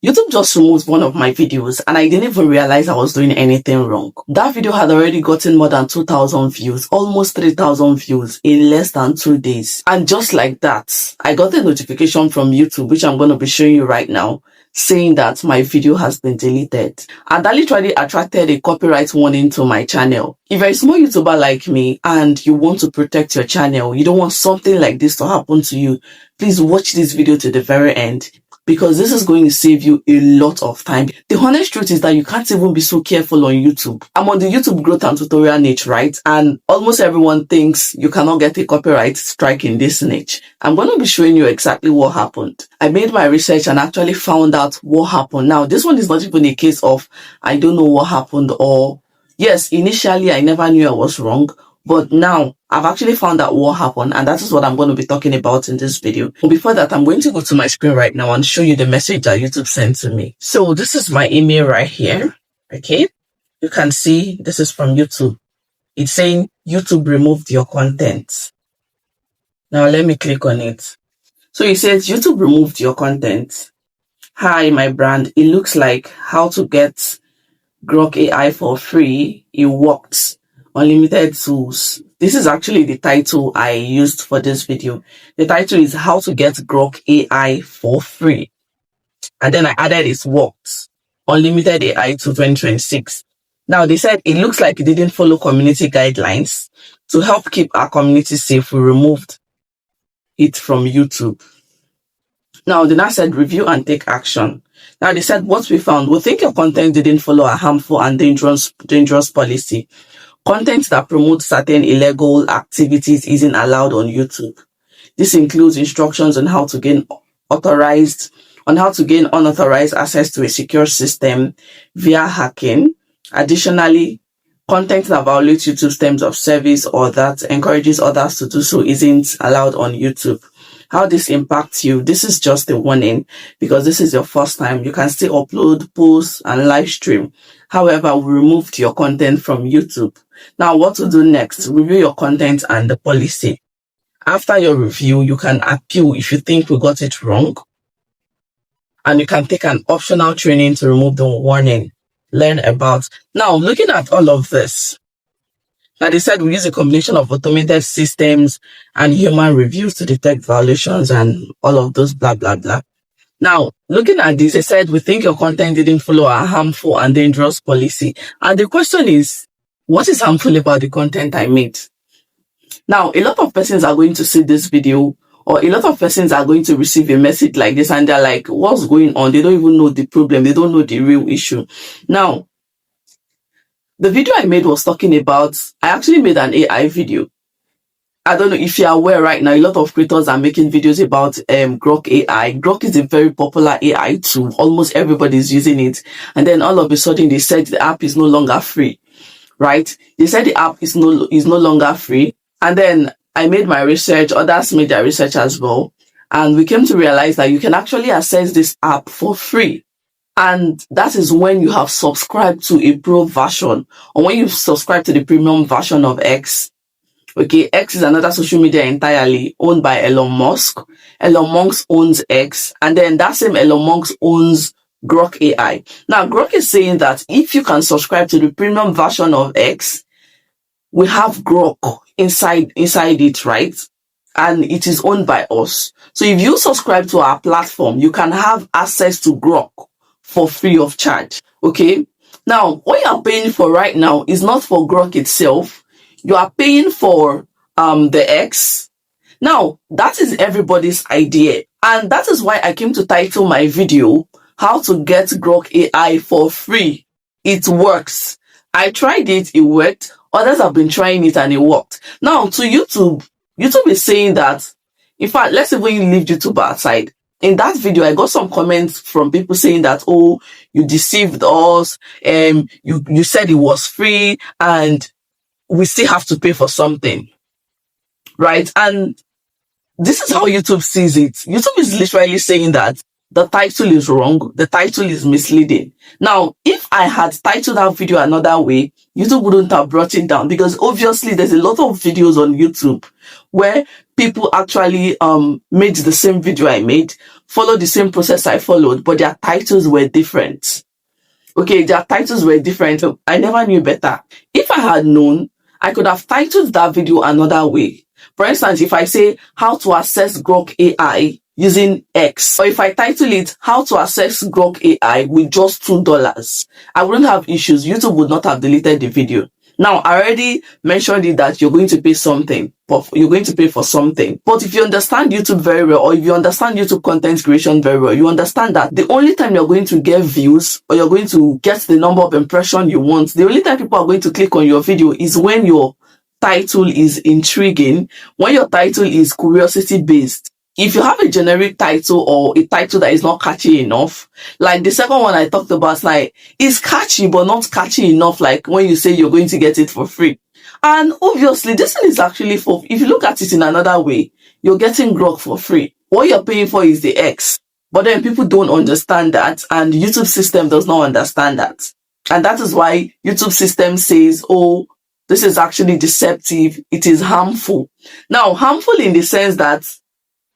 YouTube just removed one of my videos and I didn't even realize I was doing anything wrong. That video had already gotten more than 2,000 views, almost 3,000 views in less than 2 days. And just like that, I got a notification from YouTube, which I'm going to be showing you right now, saying that my video has been deleted. And that literally attracted a copyright warning to my channel. If you're a small YouTuber like me and you want to protect your channel, you don't want something like this to happen to you, please watch this video to the very end, because this is going to save you a lot of time. The honest truth is that you can't even be so careful on YouTube. I'm on the YouTube growth and tutorial niche, right? And almost everyone thinks you cannot get a copyright strike in this niche. I'm going to be showing you exactly what happened. I made my research and actually found out what happened. Now, this one is not even a case of I don't know what happened, or yes, initially I never knew I was wrong. But now, I've actually found out what happened, and that is what I'm going to be talking about in this video. But before that, I'm going to go to my screen right now and show you the message that YouTube sent to me. So this is my email right here, okay? You can see this is from YouTube. It's saying, YouTube removed your content. Now let me click on it. So it says, YouTube removed your content. Hi, my brand. It looks like how to get Grok AI for free. It works. Unlimited tools. This is actually the title I used for this video. The title is how to get Grok AI for free. And then I added it works. Unlimited AI to 2026. Now they said it looks like it didn't follow community guidelines. To help keep our community safe, we removed it from YouTube. Now they now said review and take action. Now they said what we found. We think your content didn't follow a harmful and dangerous policy. Content that promotes certain illegal activities isn't allowed on YouTube. This includes instructions on how to gain unauthorized access to a secure system via hacking. Additionally, content that violates YouTube's terms of service or that encourages others to do so isn't allowed on YouTube. How this impacts you, this is just a warning, because this is your first time. You can still upload, post, and live stream. However, we removed your content from YouTube. Now, what to do next? Review your content and the policy. After your review, you can appeal if you think we got it wrong. And you can take an optional training to remove the warning. Learn about. Now, looking at all of this, now they said we use a combination of automated systems and human reviews to detect violations and all of those blah, blah, blah. Now, looking at this, they said we think your content didn't follow a harmful and dangerous policy. And the question is, what is harmful about the content I made? Now, a lot of persons are going to see this video, or a lot of persons are going to receive a message like this and they're like, what's going on? They don't even know the problem. They don't know the real issue. Now, the video I made was talking about, I actually made an AI video. I don't know if you're aware right now, a lot of creators are making videos about Grok AI. Grok is a very popular AI tool. Almost everybody's using it. And then all of a sudden they said the app is no longer free, right? They said the app is no longer free. And then I made my research, others made their research as well. And we came to realize that you can actually access this app for free. And that is when you have subscribed to a pro version, or when you've subscribed to the premium version of X. Okay, X is another social media entirely owned by Elon Musk. Elon Musk owns X, and then that same Elon Musk owns Grok AI. Now, Grok is saying that if you can subscribe to the premium version of X, we have Grok inside it, right? And it is owned by us. So if you subscribe to our platform, you can have access to Grok for free of charge. Okay. Now, what you are paying for right now is not for Grok itself. You are paying for the X. Now, that is everybody's idea. And that is why I came to title my video, How to Get Grok AI for Free. It works. I tried it, it worked. Others have been trying it and it worked. Now, to YouTube, YouTube is saying that, in fact, let's even leave YouTube outside. In that video, I got some comments from people saying that, oh, you deceived us, you said it was free, and we still have to pay for something, right? And this is how YouTube sees it. YouTube is literally saying that the title is wrong, the title is misleading. Now, if I had titled that video another way, YouTube wouldn't have brought it down, because obviously there's a lot of videos on YouTube where people actually made the same video I made followed the same process I followed, but their titles were different. Okay, their titles were different. So I never knew better. If I had known, I could have titled that video another way. For instance, if I say how to access Grok AI using X, or if I title it how to access Grok AI with just $2, I wouldn't have issues. YouTube would not have deleted the video. Now, I already mentioned it that you're going to pay something, but you're going to pay for something. But if you understand YouTube very well, or if you understand YouTube content creation very well, you understand that the only time you're going to get views, or you're going to get the number of impressions you want, the only time people are going to click on your video is when your title is intriguing, when your title is curiosity based. If you have a generic title or a title that is not catchy enough, like the second one I talked about, like, it's catchy but not catchy enough, like when you say you're going to get it for free. And obviously this one is actually for, if you look at it in another way, you're getting Grok for free. What you're paying for is the X. But then people don't understand that, and YouTube system does not understand that. And that is why YouTube system says, oh, this is actually deceptive, it is harmful. Now, harmful in the sense that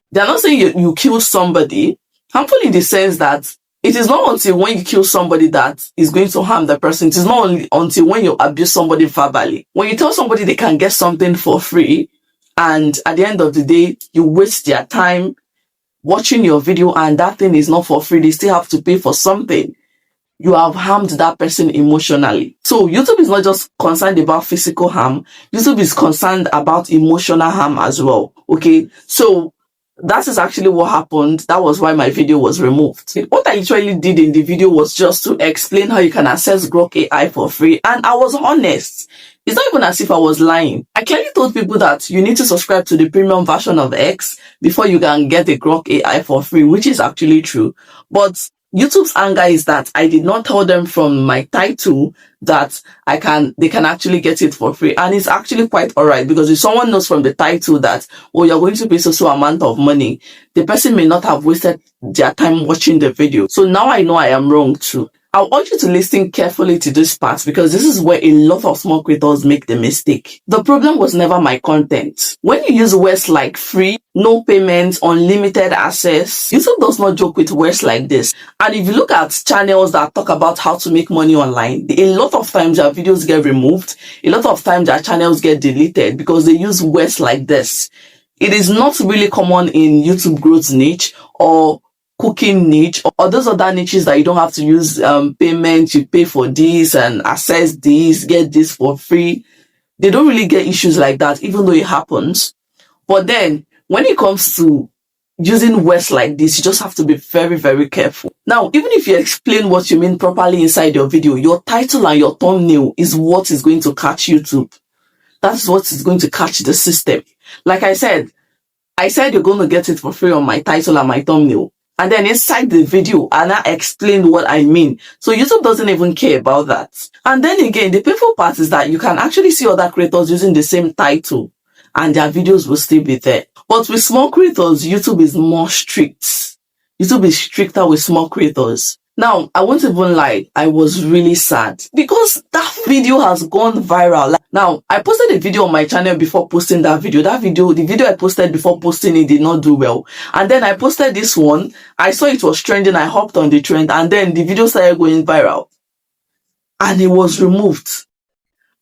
they're not saying you kill somebody. Harmful in the sense that it is not until when you kill somebody that is going to harm the person. It is not only until when you abuse somebody verbally. When you tell somebody they can get something for free, and at the end of the day, you waste their time watching your video and that thing is not for free, they still have to pay for something, you have harmed that person emotionally. So YouTube is not just concerned about physical harm. YouTube is concerned about emotional harm as well. Okay, so that is actually what happened. That was why my video was removed. What I literally did in the video was just to explain how you can access Grok AI for free, and I was honest. It's not even as if I was lying. I clearly told people that you need to subscribe to the premium version of X before you can get a Grok AI for free, which is actually true. But YouTube's anger is that I did not tell them from my title that they can actually get it for free. And it's actually quite alright, because if someone knows from the title that, oh, you're going to pay so amount of money, the person may not have wasted their time watching the video. So now I know I am wrong too. I want you to listen carefully to this part, because this is where a lot of small creators make the mistake. The problem was never my content. When you use words like free, no payment, unlimited access, YouTube does not joke with words like this. And if you look at channels that talk about how to make money online, a lot of times their videos get removed. A lot of times their channels get deleted because they use words like this. It is not really common in YouTube growth niche or cooking niche or those other niches that you don't have to use payment, you pay for this and access this, get this for free. They don't really get issues like that, even though it happens. But then when it comes to using words like this, you just have to be very, very careful. Now, even if you explain what you mean properly inside your video, your title and your thumbnail is what is going to catch YouTube. That's what is going to catch the system. Like I said you're going to get it for free on my title and my thumbnail. And then inside the video, and I explain what I mean. So YouTube doesn't even care about that. And then again, the painful part is that you can actually see other creators using the same title and their videos will still be there. But with small creators, YouTube is more strict. YouTube is stricter with small creators. Now, I won't even lie, I was really sad because that video has gone viral. Now, I posted a video on my channel before posting that video. The video I posted before posting it did not do well. And then I posted this one. I saw it was trending. I hopped on the trend and then the video started going viral. And it was removed.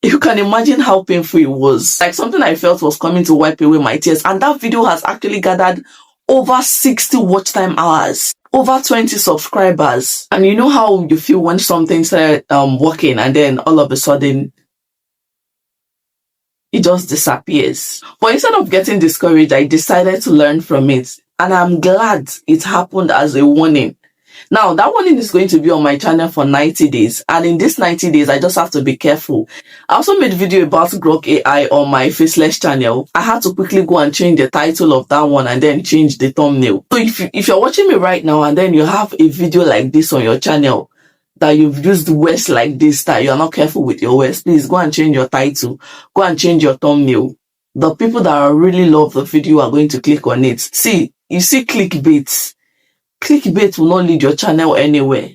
You can imagine how painful it was. Like something I felt was coming to wipe away my tears. And that video has actually gathered over 60 watch time hours, over 20 subscribers. And you know how you feel when something started working and then all of a sudden it just disappears. But instead of getting discouraged, I decided to learn from it. And I'm glad it happened as a warning. Now, that warning is going to be on my channel for 90 days. And in this 90 days, I just have to be careful. I also made a video about Grok AI on my Faceless channel. I had to quickly go and change the title of that one and then change the thumbnail. So if you're watching me right now and then you have a video like this on your channel, that you've used words like this, that you're not careful with your words, please go and change your title. Go and change your thumbnail. The people that really love the video are going to click on it. See, you see clickbait. Clickbait will not lead your channel anywhere.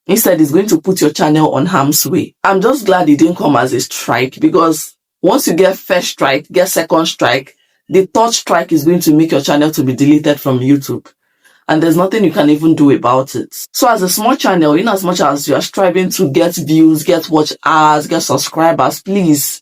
Instead, it's going to put your channel on harm's way. I'm just glad it didn't come as a strike, because once you get first strike, get second strike, the third strike is going to make your channel to be deleted from YouTube. and there's nothing you can even do about it. So as a small channel, in as much as you are striving to get views, get watch hours, get subscribers, please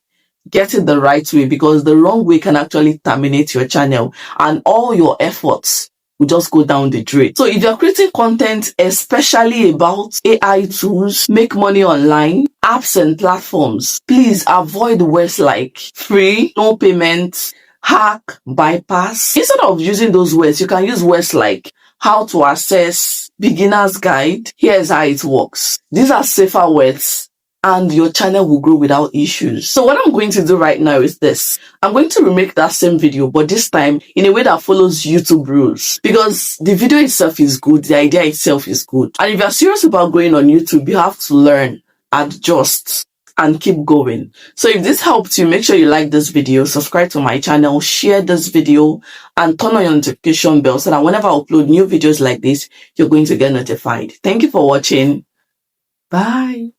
get it the right way, because the wrong way can actually terminate your channel and all your efforts will just go down the drain. So if you're creating content, especially about AI tools, make money online, apps and platforms, please avoid words like free, no payment, hack, bypass. Instead of using those words, you can use words like how to access, beginner's guide, here's how it works. These are safer words and your channel will grow without issues. So what I'm going to do right now is this. I'm going to remake that same video, but this time in a way that follows YouTube rules, because the video itself is good, the idea itself is good. And if you're serious about going on YouTube, you have to learn, adjust, and keep going. So if this helped you, make sure you like this video, subscribe to my channel, share this video, and turn on your notification bell so that whenever I upload new videos like this, you're going to get notified. Thank you for watching. Bye.